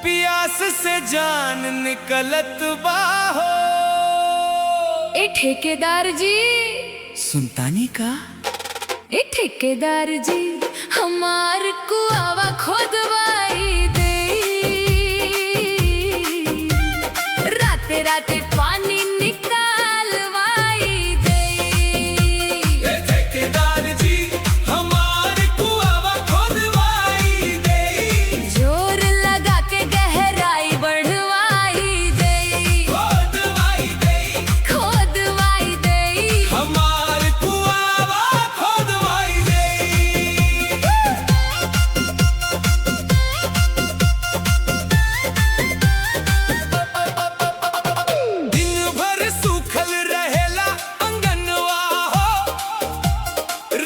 पियास से जान निकलत बाहो। ए ठेकेदार जी सुनतानी का ए ठेकेदार जी हमार कुआवा खोदवाई दे। राते राते पानी निकालवाई दे। ए ठेकेदार जी हमार कुआवा खोदवाई दे। जोर लगा के गहराई बढ़वाई दे। खोदवाई दे खोदवाई दे हमार कुआवा खोदवाई दे। दिन भर सूखल रहेला अंगनवा हो।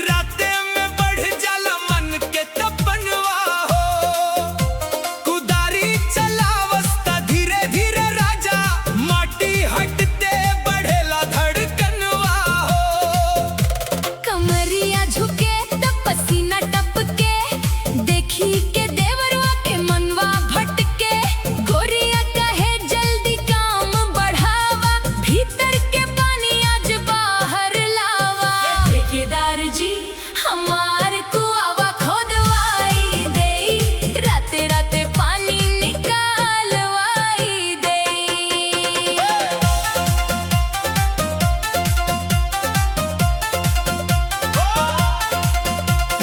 राते में बढ़ जाला मन के तपनवा हो। कुदारी चलावस्ता धीरे धीरे राजा माटी हटते बढ़ेला धड़कनवा हो। कमरिया झुके त पसीना टपके। देखी के देवरवा के मनवा भटके। गोरिया कहे जल्दी काम बढ़ावा। भीतर के पानी आज बाहर लावा। ठेकेदार जी हमार कुआवा खोदवाई दे। राते राते पानी निकालवाई दे।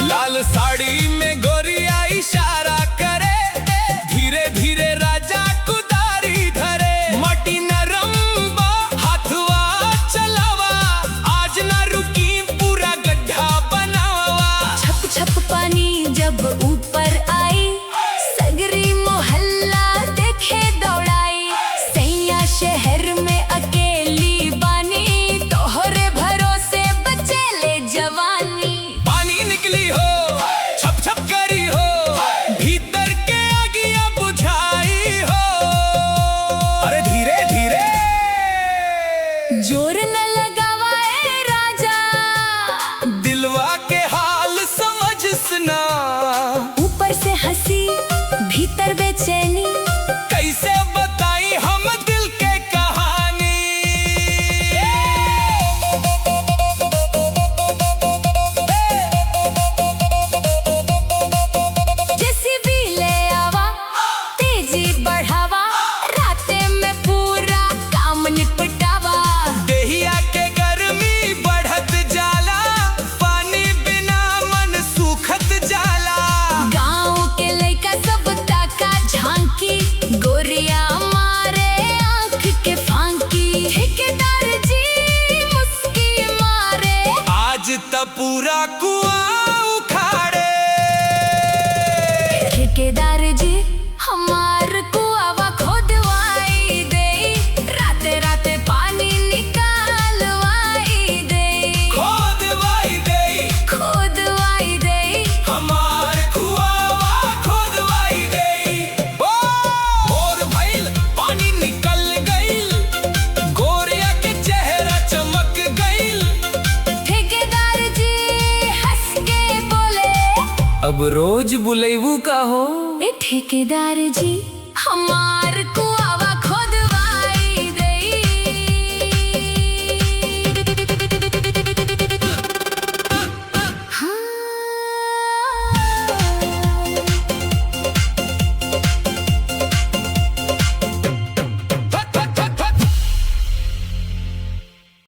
लाल साड़ी में गोरिया इशारा करे। धीरे धीरे राजा कुदारी धरे। माटी नरम बा हाथवा चलावा। आज ना रुकी पूरा गड्ढा बनावा। छप छप पानी जब ऊपर आई। सगरी मोहल्ला देखे दौड़ाई। सैया शहर में अकेली बानी। तोहरे भरोसे बचेले जवानी। पानी निकली हो छप छप करी हो। भीतर के आगिया बुझाई हो। अरे धीरे धीरे जोर न लगावाए राजा। दिलवा के हाल समझ सुना। ऊपर से हंसी भीतर बेचैनी। कैसे बताई हम दिल के कहानी। जैसी भी ले आवा तेजी बढ़ावा। राते में पूरा काम निपटावा। देहिया के गर्मी बढ़त जाला। पानी बिना मन सूखत जाला। गाँव के लइका सब ताका झांकी। गोरिया मारे आँख के फांकी। ठेकेदार जी मुस्की मारे। आज त पूरा कुआं उखाड़े। ठेकेदार जी हमार कुआवा खोदवाई दे। राते राते पानी निकालवाई दे। खोदवाई दे खोदवाई दे हमार कुआवा खोदवाई दे। भोर भइल पानी निकल गइल। गोरिया के चेहरा चमक गइल। ठेकेदार जी हंस के बोले। अब रोज बुलेबू का हो। ए ठेकेदार जी हमार कुआवा